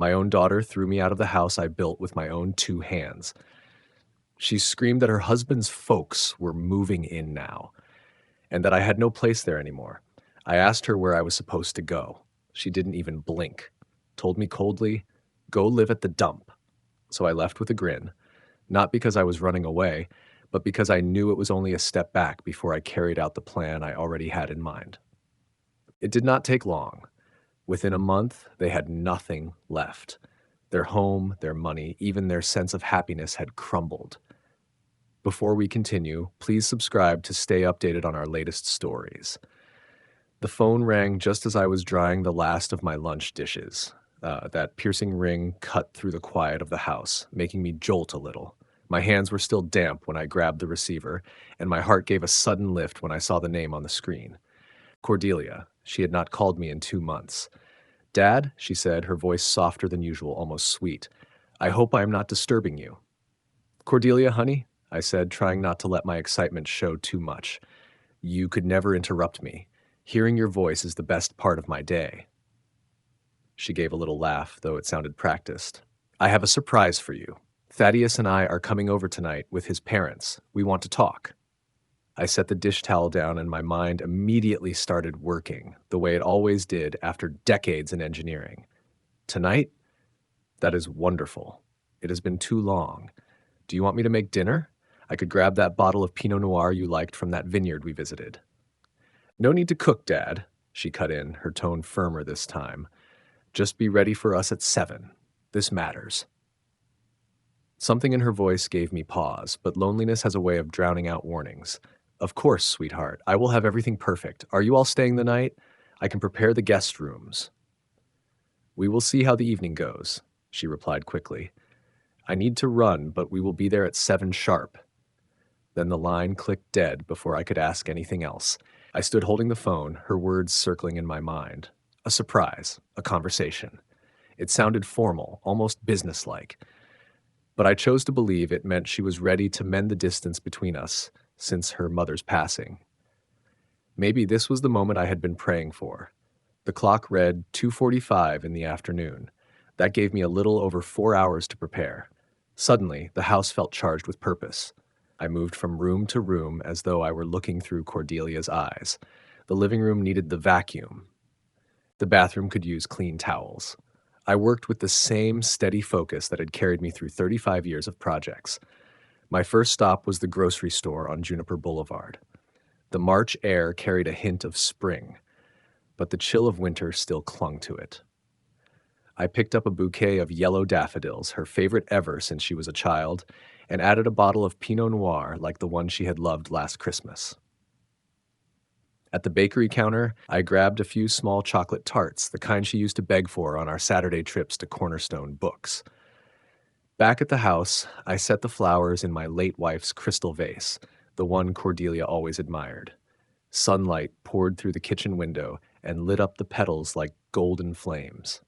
My own daughter threw me out of the house I built with my own 2 hands. She screamed that her husband's folks were moving in now, and that I had no place there anymore. I asked her where I was supposed to go. She didn't even blink. Told me coldly, "Go live at the dump." So I left with a grin, not because I was running away, but because I knew it was only a step back before I carried out the plan I already had in mind. It did not take long. Within a month, they had nothing left. Their home, their money, even their sense of happiness had crumbled. Before we continue, please subscribe to stay updated on our latest stories. The phone rang just as I was drying the last of my lunch dishes. That piercing ring cut through the quiet of the house, making me jolt a little. My hands were still damp when I grabbed the receiver, and my heart gave a sudden lift when I saw the name on the screen. Cordelia. She had not called me in 2 months. "Dad," she said, her voice softer than usual, almost sweet. "I hope I am not disturbing you." "Cordelia, honey," I said, trying not to let my excitement show too much. "You could never interrupt me. Hearing your voice is the best part of my day." She gave a little laugh, though it sounded practiced. "I have a surprise for you. Thaddeus and I are coming over tonight with his parents. We want to talk." I set the dish towel down and my mind immediately started working, the way it always did after decades in engineering. "Tonight? That is wonderful. It has been too long. Do you want me to make dinner? I could grab that bottle of Pinot Noir you liked from that vineyard we visited." "No need to cook, Dad," she cut in, her tone firmer this time. "Just be ready for us at 7. This matters." Something in her voice gave me pause, but loneliness has a way of drowning out warnings. "Of course, sweetheart. I will have everything perfect. Are you all staying the night? I can prepare the guest rooms." "We will see how the evening goes," she replied quickly. "I need to run, but we will be there at 7 sharp." Then the line clicked dead before I could ask anything else. I stood holding the phone, her words circling in my mind. A surprise, a conversation. It sounded formal, almost businesslike. But I chose to believe it meant she was ready to mend the distance between us since her mother's passing. Maybe this was the moment I had been praying for. The clock read 2:45 in the afternoon. That gave me a little over 4 hours to prepare. Suddenly, the house felt charged with purpose. I moved from room to room as though I were looking through Cordelia's eyes. The living room needed the vacuum. The bathroom could use clean towels. I worked with the same steady focus that had carried me through 35 years of projects. My first stop was the grocery store on Juniper Boulevard. The March air carried a hint of spring, but the chill of winter still clung to it. I picked up a bouquet of yellow daffodils, her favorite ever since she was a child, and added a bottle of Pinot Noir like the one she had loved last Christmas. At the bakery counter, I grabbed a few small chocolate tarts, the kind she used to beg for on our Saturday trips to Cornerstone Books. Back at the house, I set the flowers in my late wife's crystal vase, the one Cordelia always admired. Sunlight poured through the kitchen window and lit up the petals like golden flames.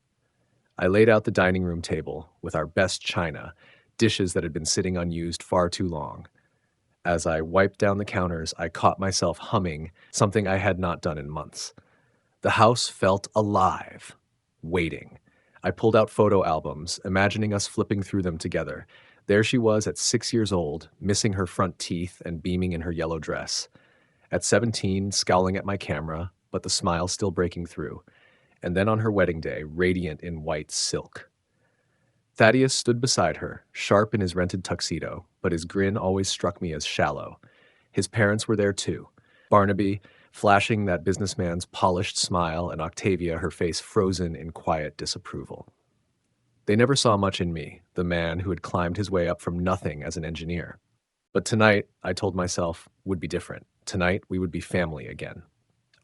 I laid out the dining room table with our best china, dishes that had been sitting unused far too long. As I wiped down the counters, I caught myself humming something I had not done in months. The house felt alive, waiting. I pulled out photo albums, imagining us flipping through them together. There she was at 6 years old, missing her front teeth and beaming in her yellow dress. At 17, scowling at my camera, but the smile still breaking through. And then on her wedding day, radiant in white silk. Thaddeus stood beside her, sharp in his rented tuxedo, but his grin always struck me as shallow. His parents were there too. Barnaby, flashing that businessman's polished smile, and Octavia, her face frozen in quiet disapproval. They never saw much in me, the man who had climbed his way up from nothing as an engineer. But tonight, I told myself, would be different. Tonight, we would be family again.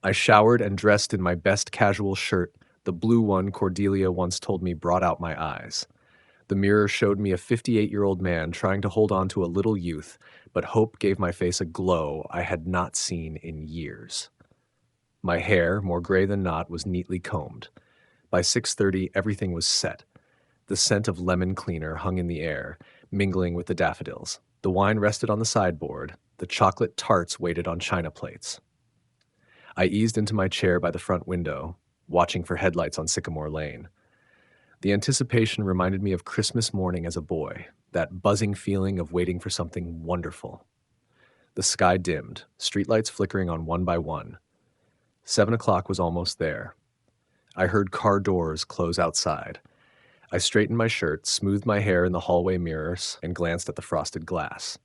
I showered and dressed in my best casual shirt, the blue one Cordelia once told me brought out my eyes. The mirror showed me a 58-year-old man trying to hold on to a little youth, but hope gave my face a glow I had not seen in years. My hair, more gray than not, was neatly combed. By 6:30, everything was set. The scent of lemon cleaner hung in the air, mingling with the daffodils. The wine rested on the sideboard. The chocolate tarts waited on china plates. I eased into my chair by the front window, watching for headlights on Sycamore Lane. The anticipation reminded me of Christmas morning as a boy, that buzzing feeling of waiting for something wonderful. The sky dimmed, streetlights flickering on one by one. 7 o'clock was almost there. I heard car doors close outside. I straightened my shirt, smoothed my hair in the hallway mirrors, and glanced at the frosted glass.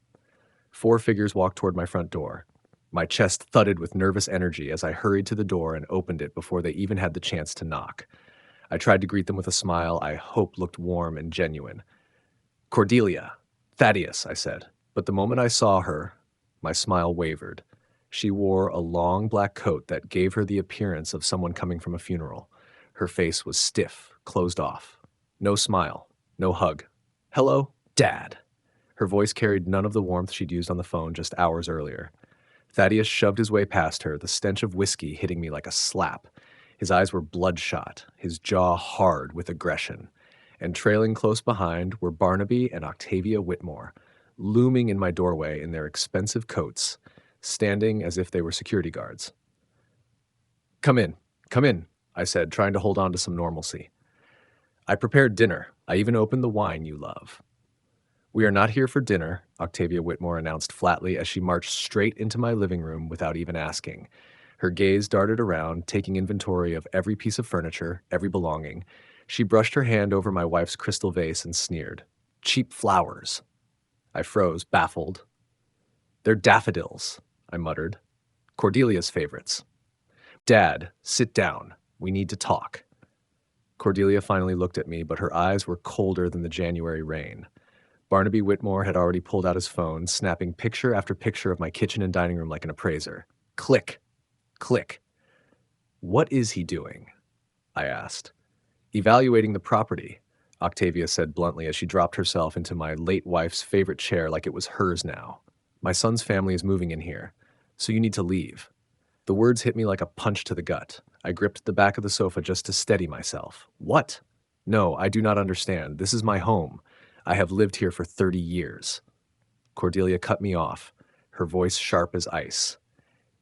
4 figures walked toward my front door. My chest thudded with nervous energy as I hurried to the door and opened it before they even had the chance to knock. I tried to greet them with a smile I hoped looked warm and genuine. "Cordelia." "Thaddeus," I said. But the moment I saw her, my smile wavered. She wore a long black coat that gave her the appearance of someone coming from a funeral. Her face was stiff, closed off. No smile, no hug. "Hello, Dad." Her voice carried none of the warmth she'd used on the phone just hours earlier. Thaddeus shoved his way past her, the stench of whiskey hitting me like a slap. His eyes were bloodshot, his jaw hard with aggression. And trailing close behind were Barnaby and Octavia Whitmore, looming in my doorway in their expensive coats, standing as if they were security guards. Come in," I said, trying to hold on to some normalcy. "I prepared dinner. I even opened the wine you love." "We are not here for dinner," Octavia Whitmore announced flatly as she marched straight into my living room without even asking. Her gaze darted around, taking inventory of every piece of furniture, every belonging. She brushed her hand over my wife's crystal vase and sneered. "Cheap flowers." I froze, baffled. "They're daffodils," I muttered. "Cordelia's favorites." "Dad, sit down. We need to talk." Cordelia finally looked at me, but her eyes were colder than the January rain. Barnaby Whitmore had already pulled out his phone, snapping picture after picture of my kitchen and dining room like an appraiser. Click. Click. "What is he doing?" I asked. "Evaluating the property," Octavia said bluntly as she dropped herself into my late wife's favorite chair like it was hers now. "My son's family is moving in here, so you need to leave." The words hit me like a punch to the gut. I gripped the back of the sofa just to steady myself. "What? No, I do not understand. This is my home. I have lived here for 30 years. Cordelia cut me off, her voice sharp as ice.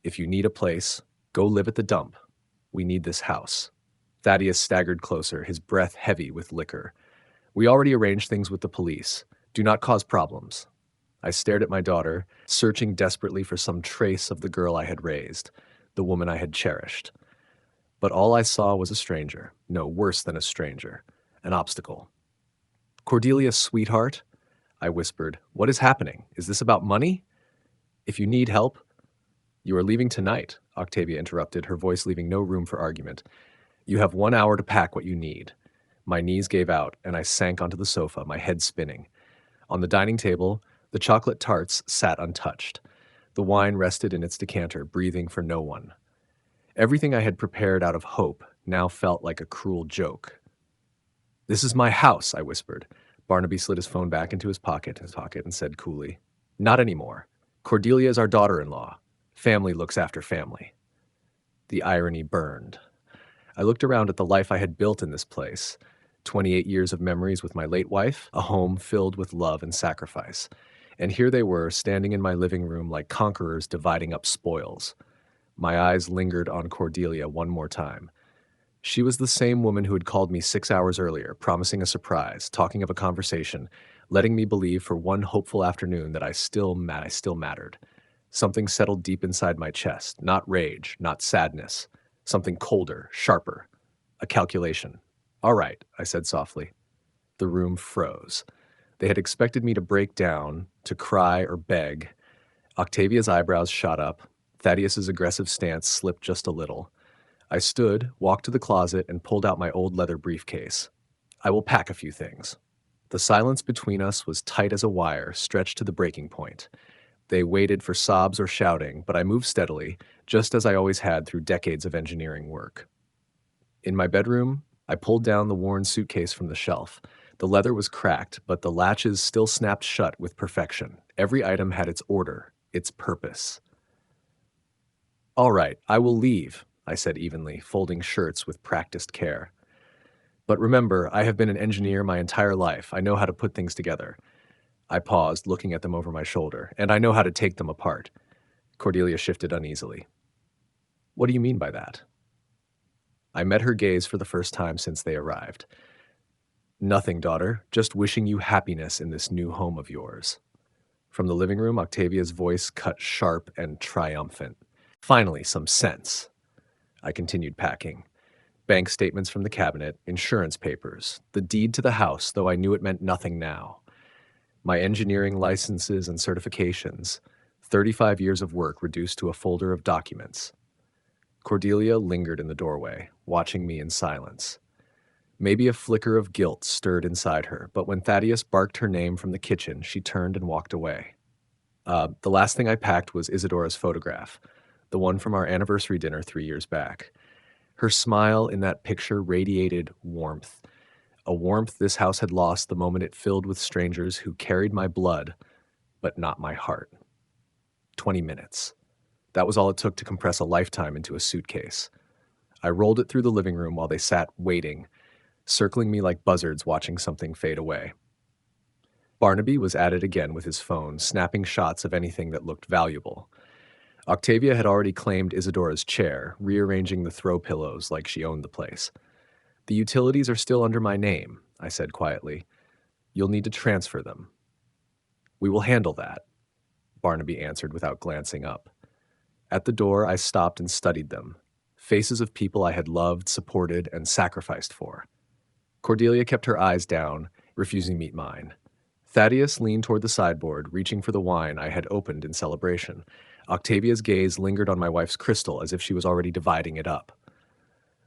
"If you need a place, go live at the dump. We need this house." Thaddeus staggered closer, his breath heavy with liquor. "We already arranged things with the police. Do not cause problems." I stared at my daughter, searching desperately for some trace of the girl I had raised, the woman I had cherished. But all I saw was a stranger. No, worse than a stranger. An obstacle. "Cordelia, sweetheart," I whispered. "What is happening? Is this about money? If you need help—" "You are leaving tonight," Octavia interrupted, her voice leaving no room for argument. "You have 1 hour to pack what you need." My knees gave out, and I sank onto the sofa, my head spinning. On the dining table, the chocolate tarts sat untouched. The wine rested in its decanter, breathing for no one. Everything I had prepared out of hope now felt like a cruel joke. "This is my house," I whispered. Barnaby slid his phone back into his pocket and said coolly, "Not anymore. Cordelia is our daughter-in-law. Family looks after family." The irony burned. I looked around at the life I had built in this place. 28 years of memories with my late wife, a home filled with love and sacrifice. And here they were, standing in my living room like conquerors dividing up spoils. My eyes lingered on Cordelia one more time. She was the same woman who had called me 6 hours earlier, promising a surprise, talking of a conversation, letting me believe for one hopeful afternoon that I still mattered. Something settled deep inside my chest, not rage, not sadness. Something colder, sharper. A calculation. "All right," I said softly. The room froze. They had expected me to break down, to cry or beg. Octavia's eyebrows shot up. Thaddeus's aggressive stance slipped just a little. I stood, walked to the closet, and pulled out my old leather briefcase. "I will pack a few things." The silence between us was tight as a wire, stretched to the breaking point. They waited for sobs or shouting, but I moved steadily, just as I always had through decades of engineering work. In my bedroom, I pulled down the worn suitcase from the shelf. The leather was cracked, but the latches still snapped shut with perfection. Every item had its order, its purpose. "All right, I will leave," I said evenly, folding shirts with practiced care. "But remember, I have been an engineer my entire life. I know how to put things together." I paused, looking at them over my shoulder, "and I know how to take them apart." Cordelia shifted uneasily. "What do you mean by that?" I met her gaze for the first time since they arrived. Nothing, daughter. Just wishing you happiness in this new home of yours. From the living room, Octavia's voice cut sharp and triumphant. Finally, some sense. I continued packing. Bank statements from the cabinet, insurance papers, the deed to the house, though I knew it meant nothing now. My engineering licenses and certifications, 35 years of work reduced to a folder of documents. Cordelia lingered in the doorway, watching me in silence. Maybe a flicker of guilt stirred inside her, but when Thaddeus barked her name from the kitchen, she turned and walked away. The last thing I packed was Isadora's photograph, the one from our anniversary dinner 3 years back. Her smile in that picture radiated warmth, a warmth this house had lost the moment it filled with strangers who carried my blood, but not my heart. 20 minutes. That was all it took to compress a lifetime into a suitcase. I rolled it through the living room while they sat waiting, circling me like buzzards watching something fade away. Barnaby was at it again with his phone, snapping shots of anything that looked valuable. Octavia had already claimed Isadora's chair, rearranging the throw pillows like she owned the place. The utilities are still under my name, I said quietly. You'll need to transfer them. We will handle that, Barnaby answered without glancing up. At the door, I stopped and studied them, faces of people I had loved, supported, and sacrificed for. Cordelia kept her eyes down, refusing to meet mine. Thaddeus leaned toward the sideboard, reaching for the wine I had opened in celebration. Octavia's gaze lingered on my wife's crystal as if she was already dividing it up.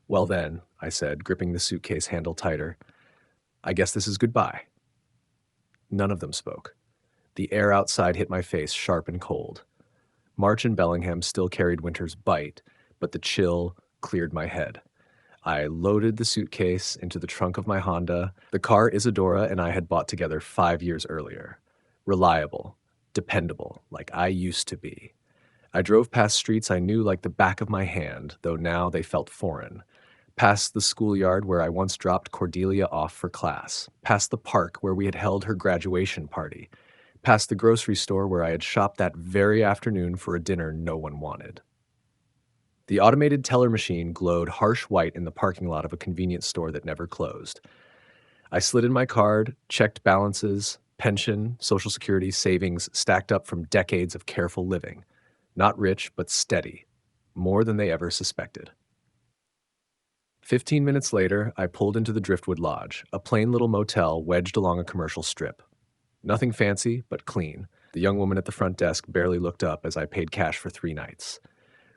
Well then, I said, gripping the suitcase handle tighter, I guess this is goodbye. None of them spoke. The air outside hit my face sharp and cold. March and Bellingham still carried winter's bite, but the chill cleared my head. I loaded the suitcase into the trunk of my Honda, the car Isadora and I had bought together 5 years earlier. Reliable, dependable, like I used to be. I drove past streets I knew like the back of my hand, though now they felt foreign. Past the schoolyard where I once dropped Cordelia off for class. Past the park where we had held her graduation party. Past the grocery store where I had shopped that very afternoon for a dinner no one wanted. The automated teller machine glowed harsh white in the parking lot of a convenience store that never closed. I slid in my card, checked balances, pension, Social Security, savings stacked up from decades of careful living. Not rich, but steady. More than they ever suspected. 15 minutes later, I pulled into the Driftwood Lodge, a plain little motel wedged along a commercial strip. Nothing fancy, but clean. The young woman at the front desk barely looked up as I paid cash for 3 nights.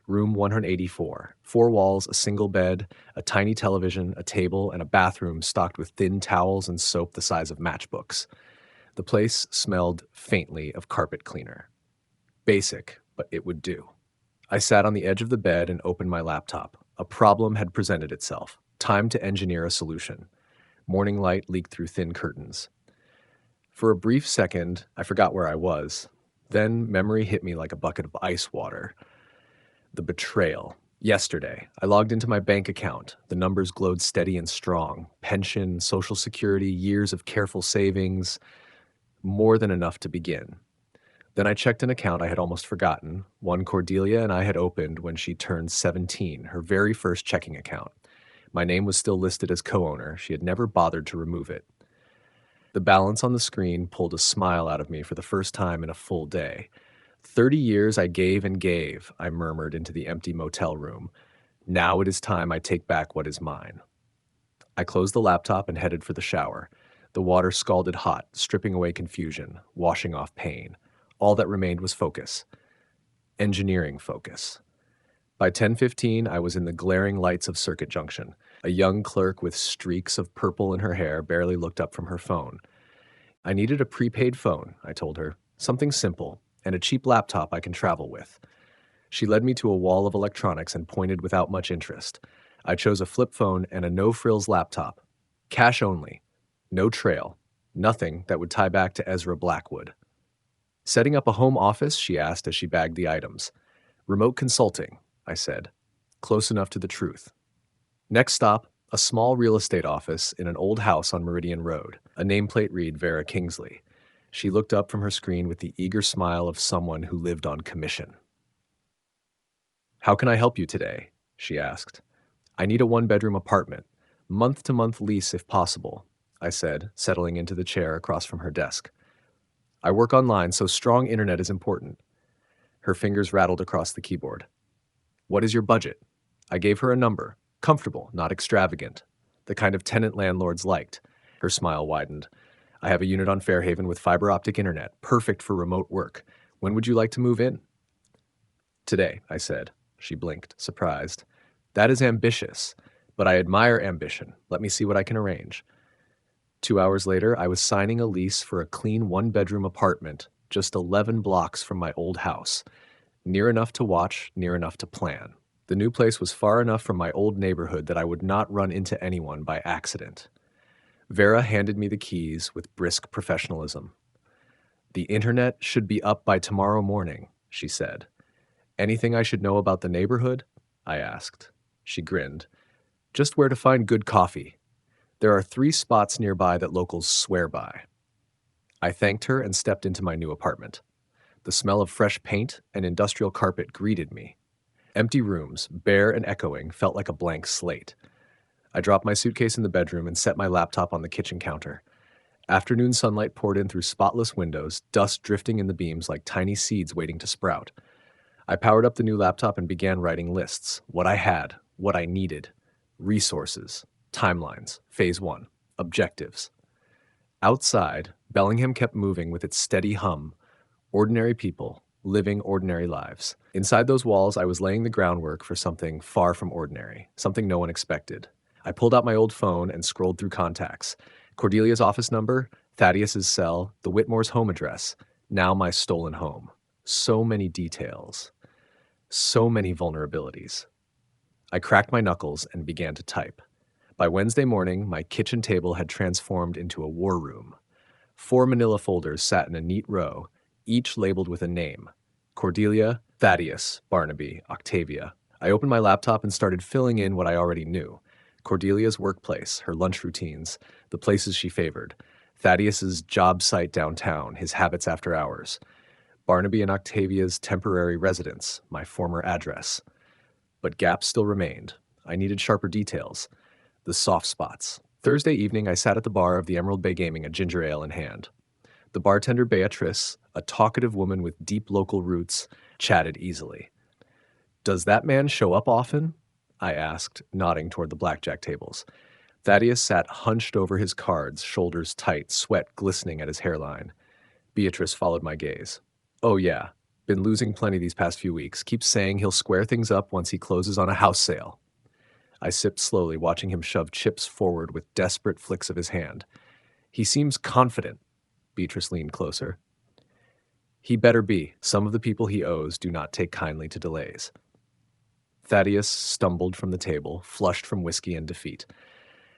Room 184. 4 walls, a single bed, a tiny television, a table, and a bathroom stocked with thin towels and soap the size of matchbooks. The place smelled faintly of carpet cleaner. Basic, but it would do. I sat on the edge of the bed and opened my laptop. A problem had presented itself. Time to engineer a solution. Morning light leaked through thin curtains. For a brief second, I forgot where I was. Then memory hit me like a bucket of ice water. The betrayal. Yesterday, I logged into my bank account. The numbers glowed steady and strong. Pension, Social Security, years of careful savings. More than enough to begin. Then I checked an account I had almost forgotten, one Cordelia and I had opened when she turned 17, her very first checking account. My name was still listed as co-owner. She had never bothered to remove it. The balance on the screen pulled a smile out of me for the first time in a full day. 30 years I gave and gave, I murmured into the empty motel room. Now it is time I take back what is mine. I closed the laptop and headed for the shower. The water scalded hot, stripping away confusion, washing off pain. All that remained was focus. Engineering focus. By 10:15, I was in the glaring lights of Circuit Junction. A young clerk with streaks of purple in her hair barely looked up from her phone. I needed a prepaid phone, I told her. Something simple, and a cheap laptop I can travel with. She led me to a wall of electronics and pointed without much interest. I chose a flip phone and a no-frills laptop. Cash only. No trail. Nothing that would tie back to Ezra Blackwood. Setting up a home office, she asked as she bagged the items. Remote consulting, I said. Close enough to the truth. Next stop, a small real estate office in an old house on Meridian Road. A nameplate read Vera Kingsley. She looked up from her screen with the eager smile of someone who lived on commission. How can I help you today? She asked. I need a 1-bedroom apartment. Month-to-month lease if possible. I said, settling into the chair across from her desk. I work online, so strong internet is important. Her fingers rattled across the keyboard. What is your budget? I gave her a number. Comfortable, not extravagant. The kind of tenant landlords liked. Her smile widened. I have a unit on Fairhaven with fiber optic internet, perfect for remote work. When would you like to move in? Today, I said. She blinked, surprised. That is ambitious, but I admire ambition. Let me see what I can arrange. 2 hours later, I was signing a lease for a clean one-bedroom apartment just 11 blocks from my old house. Near enough to watch, near enough to plan. The new place was far enough from my old neighborhood that I would not run into anyone by accident. Vera handed me the keys with brisk professionalism. The internet should be up by tomorrow morning, she said. Anything I should know about the neighborhood? I asked. She grinned. Just where to find good coffee. There are 3 spots nearby that locals swear by. I thanked her and stepped into my new apartment. The smell of fresh paint and industrial carpet greeted me. Empty rooms, bare and echoing, felt like a blank slate. I dropped my suitcase in the bedroom and set my laptop on the kitchen counter. Afternoon sunlight poured in through spotless windows, dust drifting in the beams like tiny seeds waiting to sprout. I powered up the new laptop and began writing lists. What I had, what I needed. Resources, timelines, phase 1, objectives. Outside, Bellingham kept moving with its steady hum. Ordinary people, living ordinary lives. Inside those walls, I was laying the groundwork for something far from ordinary, something no one expected. I pulled out my old phone and scrolled through contacts. Cordelia's office number, Thaddeus's cell, the Whitmore's home address, now my stolen home. So many details. So many vulnerabilities. I cracked my knuckles and began to type. By Wednesday morning, my kitchen table had transformed into a war room. 4 manila folders sat in a neat row, each labeled with a name. Cordelia, Thaddeus, Barnaby, Octavia. I opened my laptop and started filling in what I already knew. Cordelia's workplace, her lunch routines, the places she favored. Thaddeus's job site downtown, his habits after hours. Barnaby and Octavia's temporary residence, my former address. But gaps still remained. I needed sharper details. The soft spots. Thursday evening, I sat at the bar of the Emerald Bay Gaming, a ginger ale in hand. The bartender Beatrice, a talkative woman with deep local roots, chatted easily. Does that man show up often? I asked, nodding toward the blackjack tables. Thaddeus sat hunched over his cards, shoulders tight, sweat glistening at his hairline. Beatrice followed my gaze. Oh yeah, been losing plenty these past few weeks. Keeps saying he'll square things up once he closes on a house sale. I sipped slowly, watching him shove chips forward with desperate flicks of his hand. He seems confident. Beatrice leaned closer. He better be. Some of the people he owes do not take kindly to delays. Thaddeus stumbled from the table, flushed from whiskey and defeat.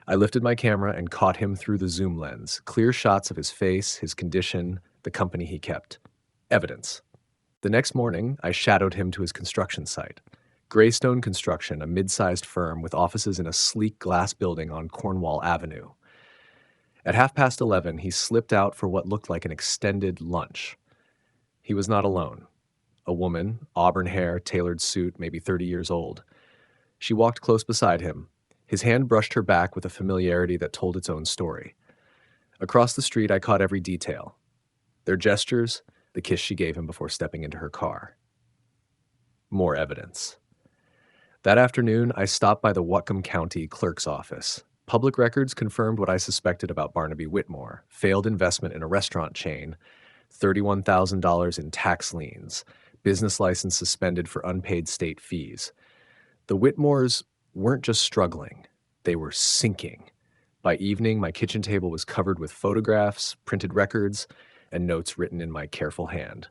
I lifted my camera and caught him through the zoom lens, clear shots of his face, his condition, the company he kept. Evidence. The next morning, I shadowed him to his construction site. Greystone Construction, a mid-sized firm with offices in a sleek glass building on Cornwall Avenue. At 11:30, he slipped out for what looked like an extended lunch. He was not alone. A woman, auburn hair, tailored suit, maybe 30 years old. She walked close beside him. His hand brushed her back with a familiarity that told its own story. Across the street, I caught every detail. Their gestures, the kiss she gave him before stepping into her car. More evidence. That afternoon, I stopped by the Whatcom County clerk's office. Public records confirmed what I suspected about Barnaby Whitmore, failed investment in a restaurant chain, $31,000 in tax liens, business license suspended for unpaid state fees. The Whitmores weren't just struggling, they were sinking. By evening, my kitchen table was covered with photographs, printed records, and notes written in my careful hand.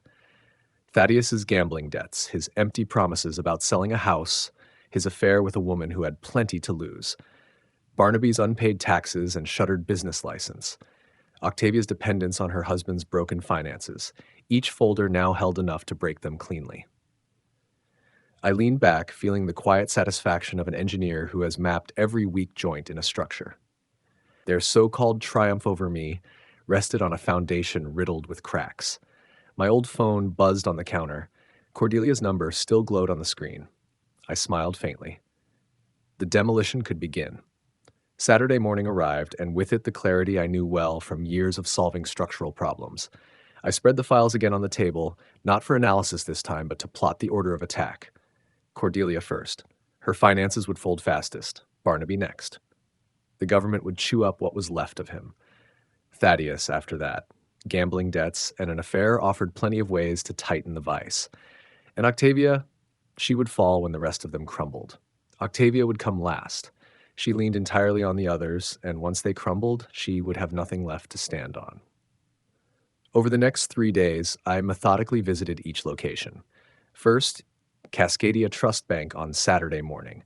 Thaddeus's gambling debts, his empty promises about selling a house, his affair with a woman who had plenty to lose, Barnaby's unpaid taxes and shuttered business license, Octavia's dependence on her husband's broken finances. Each folder now held enough to break them cleanly. I leaned back, feeling the quiet satisfaction of an engineer who has mapped every weak joint in a structure. Their so-called triumph over me rested on a foundation riddled with cracks. My old phone buzzed on the counter. Cordelia's number still glowed on the screen. I smiled faintly. The demolition could begin. Saturday morning arrived, and with it the clarity I knew well from years of solving structural problems. I spread the files again on the table, not for analysis this time, but to plot the order of attack. Cordelia first. Her finances would fold fastest. Barnaby next. The government would chew up what was left of him. Thaddeus after that. Gambling debts and an affair offered plenty of ways to tighten the vice. And Octavia, she would fall when the rest of them crumbled. Octavia would come last. She leaned entirely on the others, and once they crumbled, she would have nothing left to stand on. Over the next 3 days, I methodically visited each location. First, Cascadia Trust Bank on Saturday morning,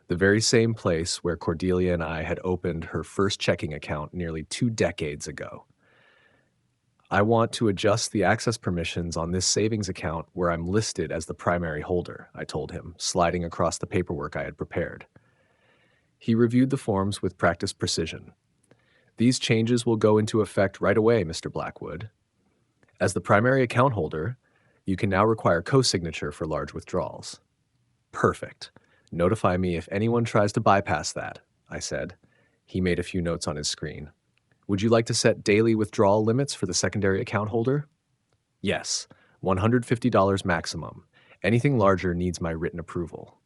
the very same place where Cordelia and I had opened her first checking account nearly 2 decades ago. I want to adjust the access permissions on this savings account where I'm listed as the primary holder, I told him, sliding across the paperwork I had prepared. He reviewed the forms with practiced precision. These changes will go into effect right away, Mr. Blackwood. As the primary account holder, you can now require co-signature for large withdrawals. Perfect. Notify me if anyone tries to bypass that, I said. He made a few notes on his screen. Would you like to set daily withdrawal limits for the secondary account holder? Yes, $150 maximum. Anything larger needs my written approval.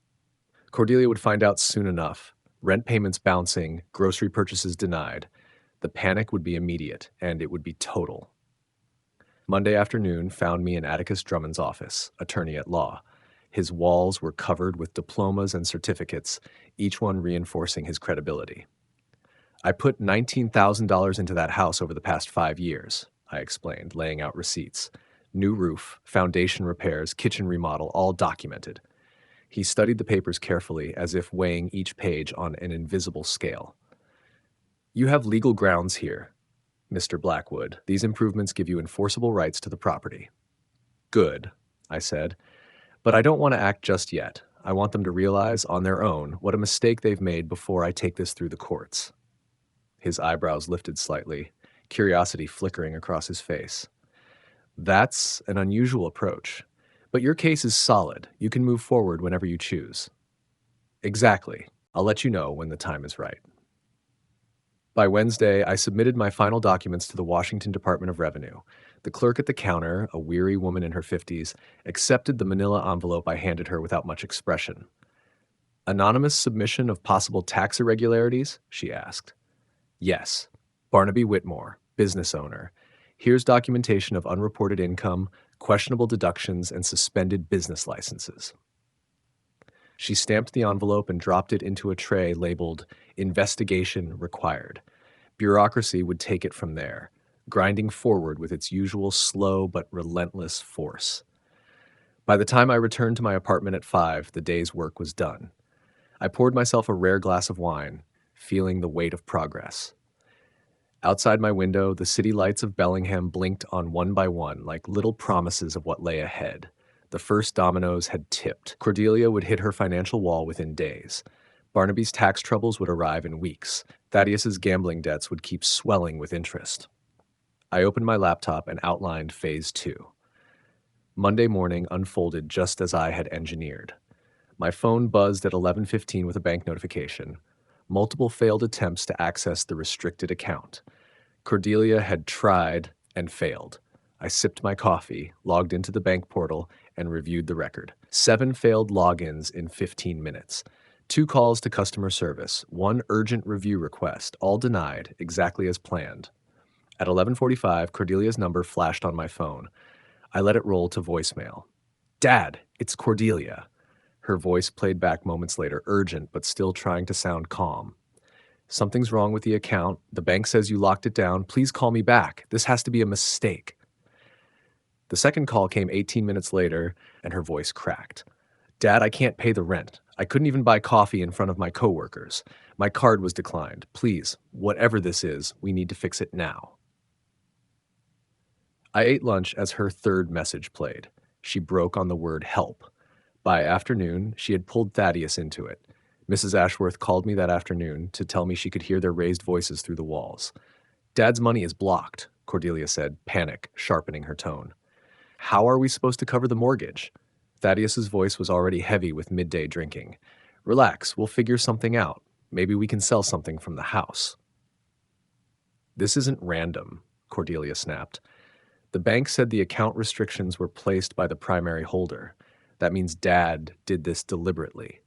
Cordelia would find out soon enough. Rent payments bouncing, grocery purchases denied. The panic would be immediate, and it would be total. Monday afternoon found me in Atticus Drummond's office, attorney at law. His walls were covered with diplomas and certificates, each one reinforcing his credibility. I put $19,000 into that house over the past 5 years, I explained, laying out receipts. New roof, foundation repairs, kitchen remodel, all documented. He studied the papers carefully, as if weighing each page on an invisible scale. You have legal grounds here, Mr. Blackwood. These improvements give you enforceable rights to the property. Good, I said, but I don't want to act just yet. I want them to realize on their own what a mistake they've made before I take this through the courts. His eyebrows lifted slightly, curiosity flickering across his face. That's an unusual approach, but your case is solid. You can move forward whenever you choose. Exactly. I'll let you know when the time is right. By Wednesday, I submitted my final documents to the Washington Department of Revenue. The clerk at the counter, a weary woman in her 50s, accepted the manila envelope I handed her without much expression. Anonymous submission of possible tax irregularities? She asked. Yes. Barnaby Whitmore, business owner. Here's documentation of unreported income, questionable deductions, and suspended business licenses. She stamped the envelope and dropped it into a tray labeled Investigation Required. Bureaucracy would take it from there, grinding forward with its usual slow but relentless force. By the time I returned to my apartment at 5, the day's work was done. I poured myself a rare glass of wine, feeling the weight of progress. Outside my window, the city lights of Bellingham blinked on one by one like little promises of what lay ahead. The first dominoes had tipped. Cordelia would hit her financial wall within days. Barnaby's tax troubles would arrive in weeks. Thaddeus's gambling debts would keep swelling with interest. I opened my laptop and outlined Phase 2. Monday morning unfolded just as I had engineered. My phone buzzed at 11:15 with a bank notification. Multiple failed attempts to access the restricted account. Cordelia had tried and failed. I sipped my coffee, logged into the bank portal, and reviewed the record. 7 failed logins in 15 minutes. 2 calls to customer service, 1 urgent review request, all denied, exactly as planned. At 11:45, Cordelia's number flashed on my phone. I let it roll to voicemail. Dad, it's Cordelia. Her voice played back moments later, urgent but still trying to sound calm. Something's wrong with the account. The bank says you locked it down. Please call me back. This has to be a mistake. The second call came 18 minutes later, and her voice cracked. Dad, I can't pay the rent. I couldn't even buy coffee in front of my coworkers. My card was declined. Please, whatever this is, we need to fix it now. I ate lunch as her third message played. She broke on the word help. By afternoon, she had pulled Thaddeus into it. Mrs. Ashworth called me that afternoon to tell me she could hear their raised voices through the walls. Dad's money is blocked, Cordelia said, panic sharpening her tone. How are we supposed to cover the mortgage? Thaddeus's voice was already heavy with midday drinking. Relax, we'll figure something out. Maybe we can sell something from the house." "This isn't random," Cordelia snapped. "The bank said the account restrictions were placed by the primary holder. That means Dad did this deliberately."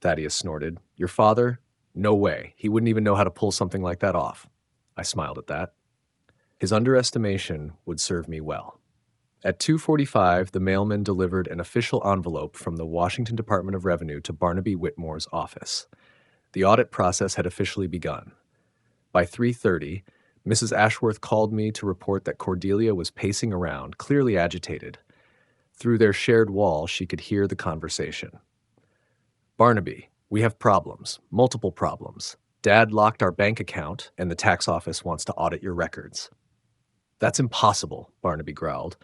Thaddeus snorted. "Your father? No way. He wouldn't even know how to pull something like that off." I smiled at that. His underestimation would serve me well. At 2:45, the mailman delivered an official envelope from the Washington Department of Revenue to Barnaby Whitmore's office. The audit process had officially begun. By 3:30, Mrs. Ashworth called me to report that Cordelia was pacing around, clearly agitated. Through their shared wall, she could hear the conversation. "Barnaby, we have problems, multiple problems. Dad locked our bank account, and the tax office wants to audit your records." "That's impossible," Barnaby growled.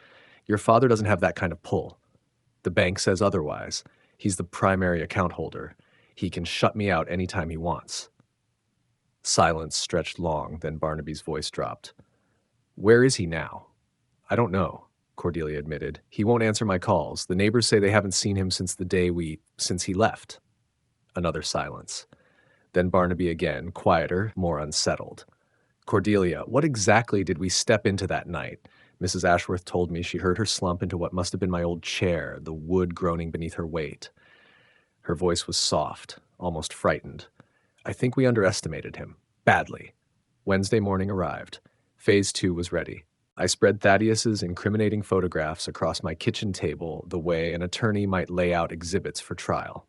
"Your father doesn't have that kind of pull. The bank says otherwise. He's the primary account holder. He can shut me out anytime he wants." Silence stretched long, then Barnaby's voice dropped. "Where is he now?" "I don't know," Cordelia admitted. "He won't answer my calls. The neighbors say they haven't seen him since he left." Another silence. Then Barnaby again, quieter, more unsettled. "Cordelia, what exactly did we step into that night?" Mrs. Ashworth told me she heard her slump into what must have been my old chair, the wood groaning beneath her weight. Her voice was soft, almost frightened. "I think we underestimated him. Badly." Wednesday morning arrived. Phase 2 was ready. I spread Thaddeus's incriminating photographs across my kitchen table the way an attorney might lay out exhibits for trial.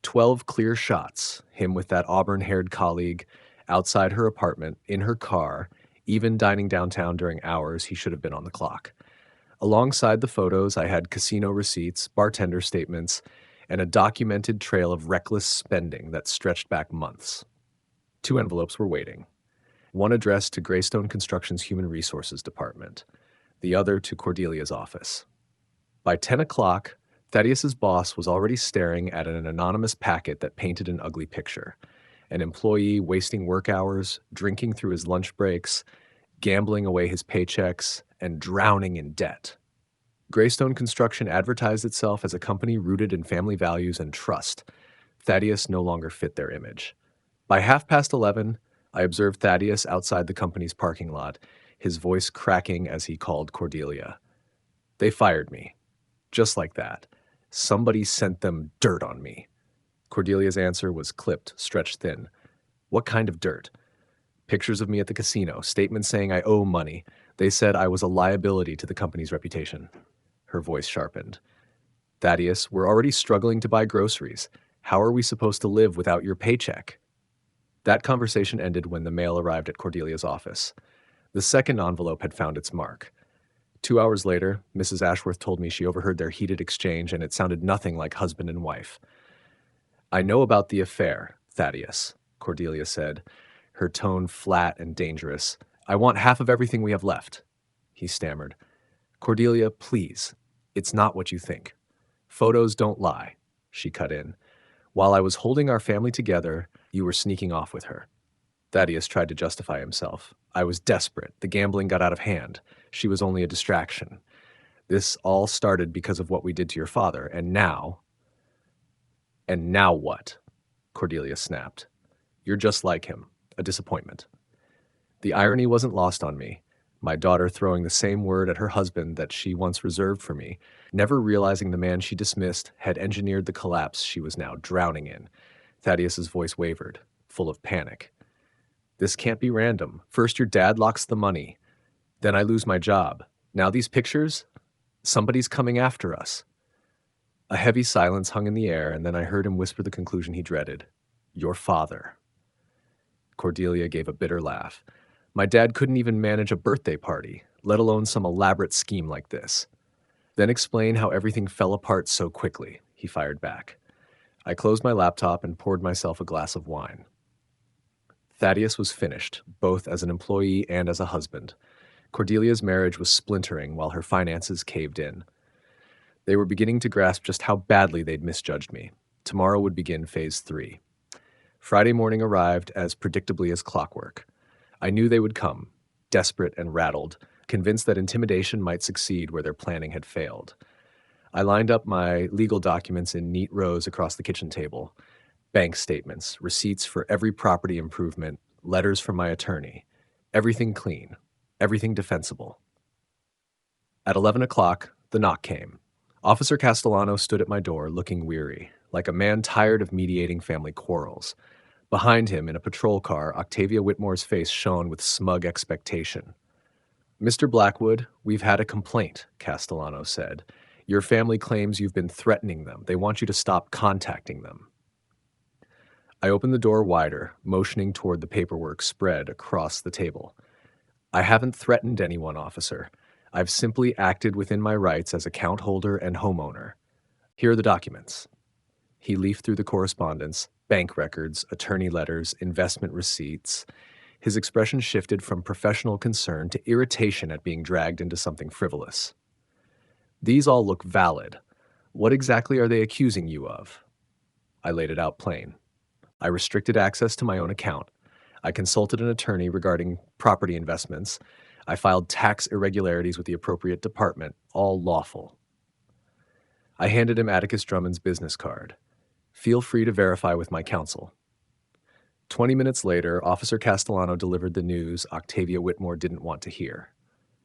12 clear shots, him with that auburn-haired colleague, outside her apartment, in her car, even dining downtown during hours he should have been on the clock. Alongside the photos, I had casino receipts, bartender statements, and a documented trail of reckless spending that stretched back months. 2 envelopes were waiting. One addressed to Greystone Construction's Human Resources Department, the other to Cordelia's office. By 10 o'clock, Thaddeus's boss was already staring at an anonymous packet that painted an ugly picture. An employee wasting work hours, drinking through his lunch breaks, gambling away his paychecks, and drowning in debt. Greystone Construction advertised itself as a company rooted in family values and trust. Thaddeus no longer fit their image. By 11:30, I observed Thaddeus outside the company's parking lot, his voice cracking as he called Cordelia. "They fired me. Just like that. Somebody sent them dirt on me." Cordelia's answer was clipped, stretched thin. "What kind of dirt?" "Pictures of me at the casino, statements saying I owe money. They said I was a liability to the company's reputation." Her voice sharpened. "Thaddeus, we're already struggling to buy groceries. How are we supposed to live without your paycheck?" That conversation ended when the mail arrived at Cordelia's office. The second envelope had found its mark. 2 hours later, Mrs. Ashworth told me she overheard their heated exchange, and it sounded nothing like husband and wife. "I know about the affair, Thaddeus," Cordelia said, her tone flat and dangerous. "I want half of everything we have left." He stammered. "Cordelia, please. It's not what you think. Photos don't lie," she cut in. "While I was holding our family together, you were sneaking off with her." Thaddeus tried to justify himself. "I was desperate. The gambling got out of hand. She was only a distraction. This all started because of what we did to your father, and now..." "And now what?" Cordelia snapped. "You're just like him. A disappointment." The irony wasn't lost on me. My daughter throwing the same word at her husband that she once reserved for me, never realizing the man she dismissed had engineered the collapse she was now drowning in. Thaddeus's voice wavered, full of panic. "This can't be random. First your dad locks the money. Then I lose my job. Now these pictures? Somebody's coming after us." A heavy silence hung in the air, and then I heard him whisper the conclusion he dreaded. "Your father." Cordelia gave a bitter laugh. "My dad couldn't even manage a birthday party, let alone some elaborate scheme like this." "Then explain how everything fell apart so quickly," he fired back. I closed my laptop and poured myself a glass of wine. Thaddeus was finished, both as an employee and as a husband. Cordelia's marriage was splintering while her finances caved in. They were beginning to grasp just how badly they'd misjudged me. Tomorrow would begin phase 3. Friday morning arrived as predictably as clockwork. I knew they would come, desperate and rattled, convinced that intimidation might succeed where their planning had failed. I lined up my legal documents in neat rows across the kitchen table. Bank statements, receipts for every property improvement, letters from my attorney. Everything clean, everything defensible. At 11 o'clock, the knock came. Officer Castellano stood at my door, looking weary, like a man tired of mediating family quarrels. Behind him, in a patrol car, Octavia Whitmore's face shone with smug expectation. "Mr. Blackwood, we've had a complaint," Castellano said. "Your family claims you've been threatening them. They want you to stop contacting them." I opened the door wider, motioning toward the paperwork spread across the table. "I haven't threatened anyone, officer. I've simply acted within my rights as account holder and homeowner. Here are the documents." He leafed through the correspondence, bank records, attorney letters, investment receipts. His expression shifted from professional concern to irritation at being dragged into something frivolous. "These all look valid. What exactly are they accusing you of?" I laid it out plain. I restricted access to my own account. I consulted an attorney regarding property investments. I filed tax irregularities with the appropriate department, all lawful. I handed him Atticus Drummond's business card. "Feel free to verify with my counsel." 20 minutes later, Officer Castellano delivered the news Octavia Whitmore didn't want to hear.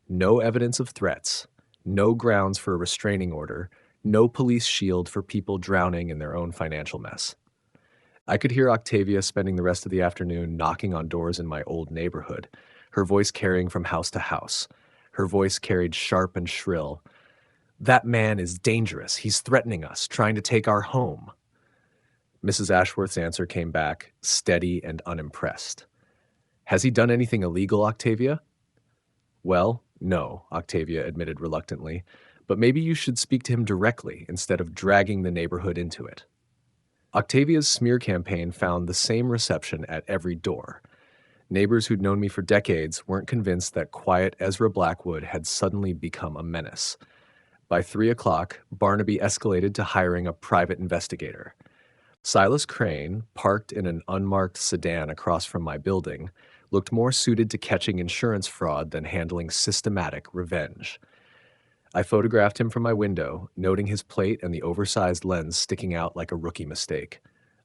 No evidence of threats, no grounds for a restraining order, no police shield for people drowning in their own financial mess. I could hear Octavia spending the rest of the afternoon knocking on doors in my old neighborhood, her voice carrying from house to house. Her voice carried sharp and shrill. "That man is dangerous. He's threatening us, trying to take our home." Mrs. Ashworth's answer came back, steady and unimpressed. "Has he done anything illegal, Octavia?" "Well, no," Octavia admitted reluctantly, "but maybe you should speak to him directly instead of dragging the neighborhood into it." Octavia's smear campaign found the same reception at every door. Neighbors who'd known me for decades weren't convinced that quiet Ezra Blackwood had suddenly become a menace. By 3 o'clock, Barnaby escalated to hiring a private investigator. Silas Crane, parked in an unmarked sedan across from my building, looked more suited to catching insurance fraud than handling systematic revenge. I photographed him from my window, noting his plate and the oversized lens sticking out like a rookie mistake.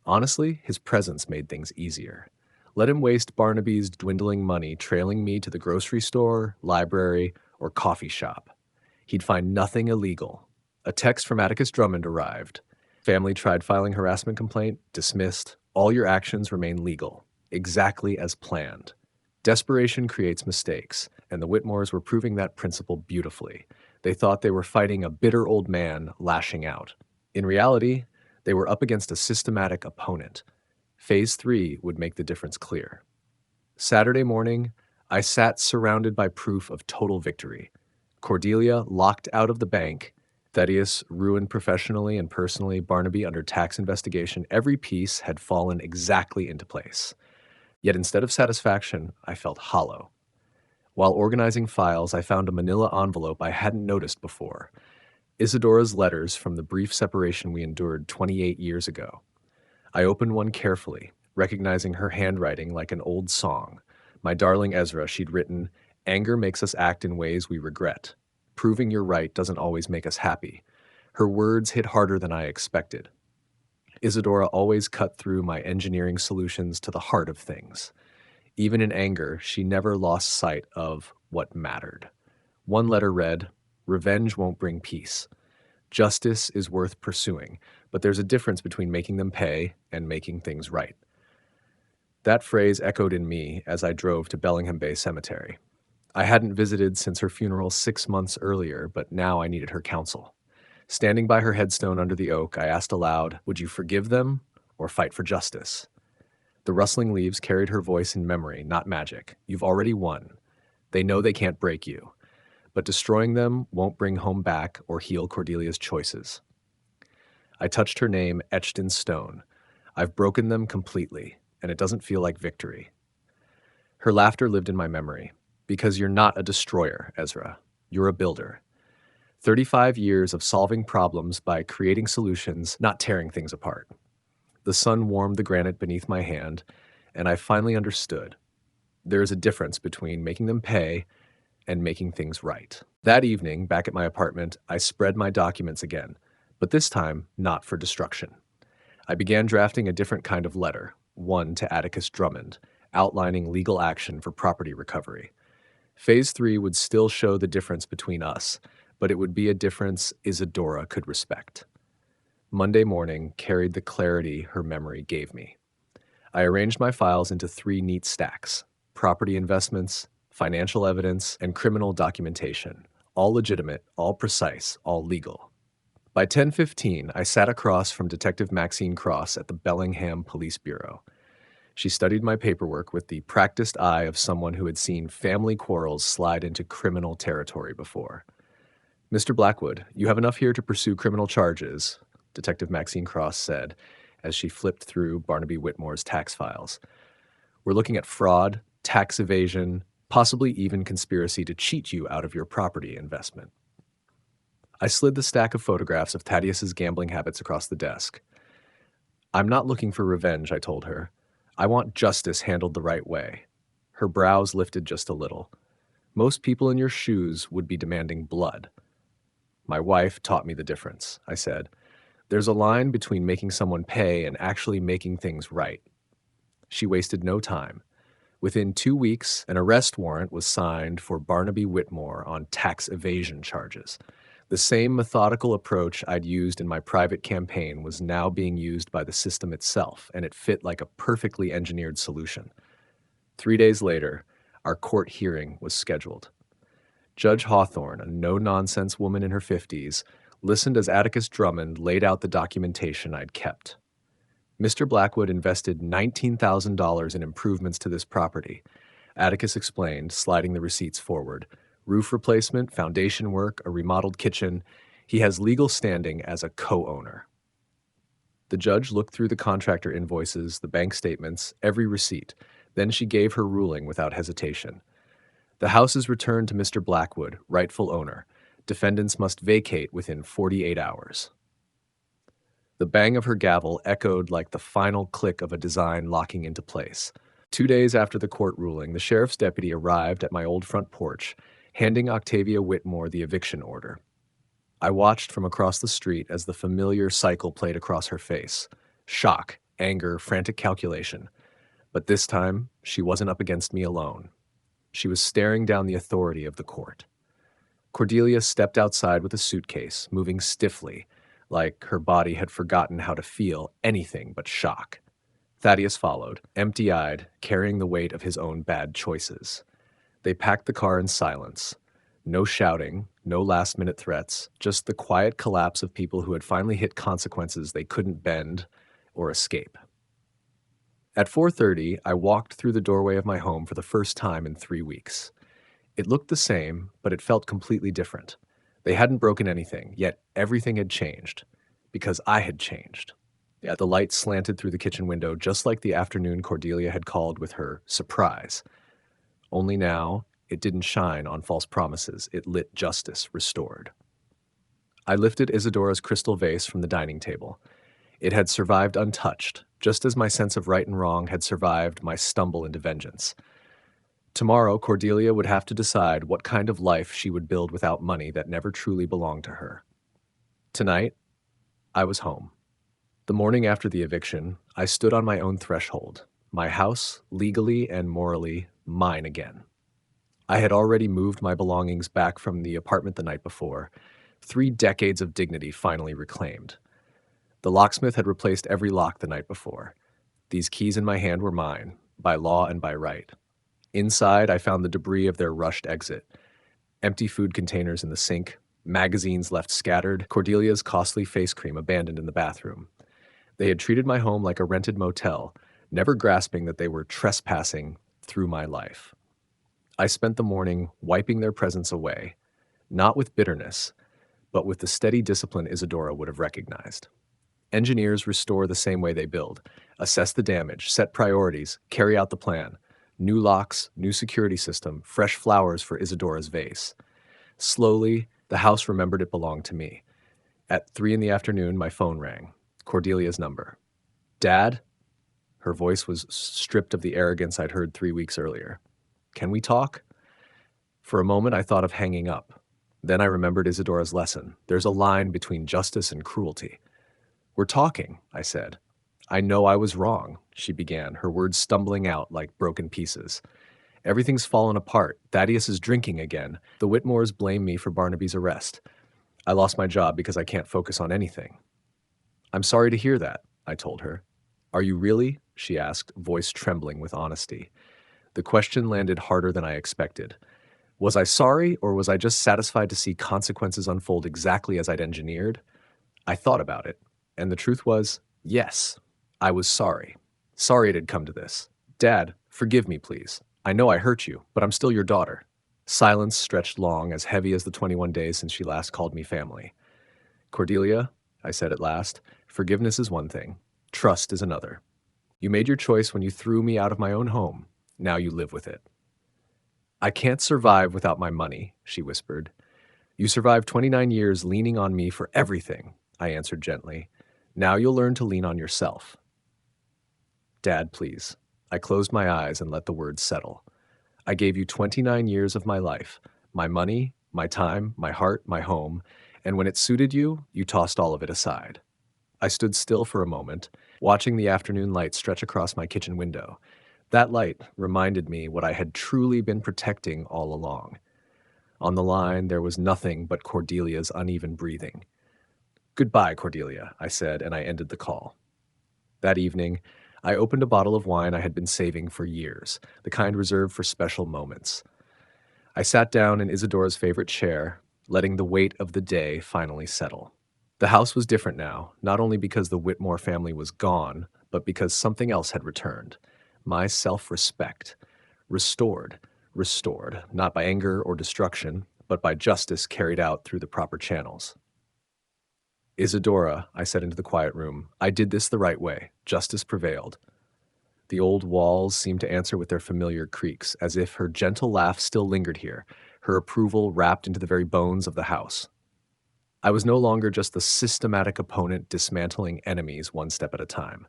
Honestly, his presence made things easier. Let him waste Barnaby's dwindling money trailing me to the grocery store, library, or coffee shop. He'd find nothing illegal. A text from Atticus Drummond arrived. "Family tried filing harassment complaint, dismissed. All your actions remain legal. Exactly as planned." Desperation creates mistakes, and the Whitmores were proving that principle beautifully. They thought they were fighting a bitter old man lashing out. In reality, they were up against a systematic opponent. Phase 3 would make the difference clear. Saturday morning, I sat surrounded by proof of total victory. Cordelia locked out of the bank, Thaddeus ruined professionally and personally, Barnaby under tax investigation. Every piece had fallen exactly into place. Yet instead of satisfaction, I felt hollow. While organizing files, I found a manila envelope I hadn't noticed before. Isadora's letters from the brief separation we endured 28 years ago. I opened one carefully, recognizing her handwriting like an old song. My darling Ezra, she'd written, "Anger makes us act in ways we regret. Proving you're right doesn't always make us happy." Her words hit harder than I expected. Isadora always cut through my engineering solutions to the heart of things. Even in anger, she never lost sight of what mattered. One letter read, "Revenge won't bring peace. Justice is worth pursuing, but there's a difference between making them pay and making things right." That phrase echoed in me as I drove to Bellingham Bay Cemetery. I hadn't visited since her funeral 6 months earlier, but now I needed her counsel. Standing by her headstone under the oak, I asked aloud, "Would you forgive them or fight for justice?" The rustling leaves carried her voice in memory, not magic. "You've already won. They know they can't break you. But destroying them won't bring home back or heal Cordelia's choices." I touched her name etched in stone. "I've broken them completely, and it doesn't feel like victory." Her laughter lived in my memory. "Because you're not a destroyer, Ezra. You're a builder. 35 years of solving problems by creating solutions, not tearing things apart." The sun warmed the granite beneath my hand, and I finally understood. There is a difference between making them pay and making things right. That evening, back at my apartment, I spread my documents again, but this time not for destruction. I began drafting a different kind of letter, one to Atticus Drummond, outlining legal action for property recovery. Phase 3 would still show the difference between us, but it would be a difference Isadora could respect. Monday morning carried the clarity her memory gave me. I arranged my files into 3 neat stacks: property investments, financial evidence, and criminal documentation. All legitimate, all precise, all legal. By 10:15, I sat across from Detective Maxine Cross at the Bellingham Police Bureau. She studied my paperwork with the practiced eye of someone who had seen family quarrels slide into criminal territory before. "Mr. Blackwood, you have enough here to pursue criminal charges," Detective Maxine Cross said as she flipped through Barnaby Whitmore's tax files. "We're looking at fraud, tax evasion, possibly even conspiracy to cheat you out of your property investment." I slid the stack of photographs of Thaddeus's gambling habits across the desk. "I'm not looking for revenge," I told her. "I want justice handled the right way." Her brows lifted just a little. "Most people in your shoes would be demanding blood." "My wife taught me the difference," I said. "There's a line between making someone pay and actually making things right." She wasted no time. Within 2 weeks, an arrest warrant was signed for Barnaby Whitmore on tax evasion charges. The same methodical approach I'd used in my private campaign was now being used by the system itself, and it fit like a perfectly engineered solution. 3 days later, our court hearing was scheduled. Judge Hawthorne, a no-nonsense woman in her 50s, listened as Atticus Drummond laid out the documentation I'd kept. "Mr. Blackwood invested $19,000 in improvements to this property," Atticus explained, sliding the receipts forward. "Roof replacement, foundation work, a remodeled kitchen. He has legal standing as a co-owner." The judge looked through the contractor invoices, the bank statements, every receipt. Then she gave her ruling without hesitation. "The house is returned to Mr. Blackwood, rightful owner. Defendants must vacate within 48 hours. The bang of her gavel echoed like the final click of a design locking into place. 2 days after the court ruling, the sheriff's deputy arrived at my old front porch, handing Octavia Whitmore the eviction order. I watched from across the street as the familiar cycle played across her face. Shock, anger, frantic calculation. But this time, she wasn't up against me alone. She was staring down the authority of the court. Cordelia stepped outside with a suitcase, moving stiffly, like her body had forgotten how to feel anything but shock. Thaddeus followed, empty-eyed, carrying the weight of his own bad choices. They packed the car in silence. No shouting, no last-minute threats, just the quiet collapse of people who had finally hit consequences they couldn't bend or escape. At 4:30, I walked through the doorway of my home for the first time in 3 weeks. It looked the same, but it felt completely different. They hadn't broken anything, yet everything had changed. Because I had changed. Yeah, the light slanted through the kitchen window just like the afternoon Cordelia had called with her surprise. Only now, it didn't shine on false promises. It lit justice restored. I lifted Isadora's crystal vase from the dining table. It had survived untouched, just as my sense of right and wrong had survived my stumble into vengeance. Tomorrow, Cordelia would have to decide what kind of life she would build without money that never truly belonged to her. Tonight, I was home. The morning after the eviction, I stood on my own threshold, my house, legally and morally, mine again. I had already moved my belongings back from the apartment the night before, 3 decades of dignity finally reclaimed. The locksmith had replaced every lock the night before. These keys in my hand were mine, by law and by right. Inside, I found the debris of their rushed exit. Empty food containers in the sink, magazines left scattered, Cordelia's costly face cream abandoned in the bathroom. They had treated my home like a rented motel, never grasping that they were trespassing through my life. I spent the morning wiping their presence away, not with bitterness, but with the steady discipline Isadora would have recognized. Engineers restore the same way they build, assess the damage, set priorities, carry out the plan. New locks, new security system, fresh flowers for Isadora's vase. Slowly, the house remembered it belonged to me. At 3 in the afternoon, my phone rang. Cordelia's number. "Dad?" Her voice was stripped of the arrogance I'd heard 3 weeks earlier. "Can we talk?" For a moment, I thought of hanging up. Then I remembered Isadora's lesson. There's a line between justice and cruelty. "We're talking," I said. I know I was wrong, she began, her words stumbling out like broken pieces. Everything's fallen apart. Thaddeus is drinking again. The Whitmores blame me for Barnaby's arrest. I lost my job because I can't focus on anything. I'm sorry to hear that, I told her. Are you really? She asked, voice trembling with honesty. The question landed harder than I expected. Was I sorry, or was I just satisfied to see consequences unfold exactly as I'd engineered? I thought about it, and the truth was, yes, I was sorry. Sorry it had come to this. Dad, forgive me, please. I know I hurt you, but I'm still your daughter. Silence stretched long, as heavy as the 21 days since she last called me family. Cordelia, I said at last, forgiveness is one thing. Trust is another. You made your choice when you threw me out of my own home. Now you live with it. I can't survive without my money, she whispered. You survived 29 years leaning on me for everything, I answered gently. Now you'll learn to lean on yourself. Dad, please. I closed my eyes and let the words settle. I gave you 29 years of my life, my money, my time, my heart, my home, and when it suited you, you tossed all of it aside. I stood still for a moment, watching the afternoon light stretch across my kitchen window. That light reminded me what I had truly been protecting all along. On the line, there was nothing but Cordelia's uneven breathing. Goodbye, Cordelia, I said, and I ended the call. That evening, I opened a bottle of wine I had been saving for years, the kind reserved for special moments. I sat down in Isadora's favorite chair, letting the weight of the day finally settle. The house was different now, not only because the Whitmore family was gone, but because something else had returned. My self-respect. Restored, not by anger or destruction, but by justice carried out through the proper channels. Isadora, I said into the quiet room, I did this the right way. Justice prevailed. The old walls seemed to answer with their familiar creaks, as if her gentle laugh still lingered here, her approval wrapped into the very bones of the house. I was no longer just the systematic opponent dismantling enemies one step at a time.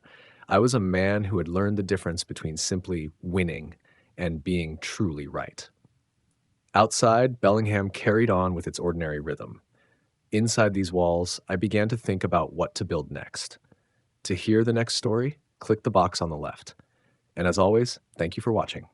I was a man who had learned the difference between simply winning and being truly right. Outside, Bellingham carried on with its ordinary rhythm. Inside these walls, I began to think about what to build next. To hear the next story, click the box on the left. And as always, thank you for watching.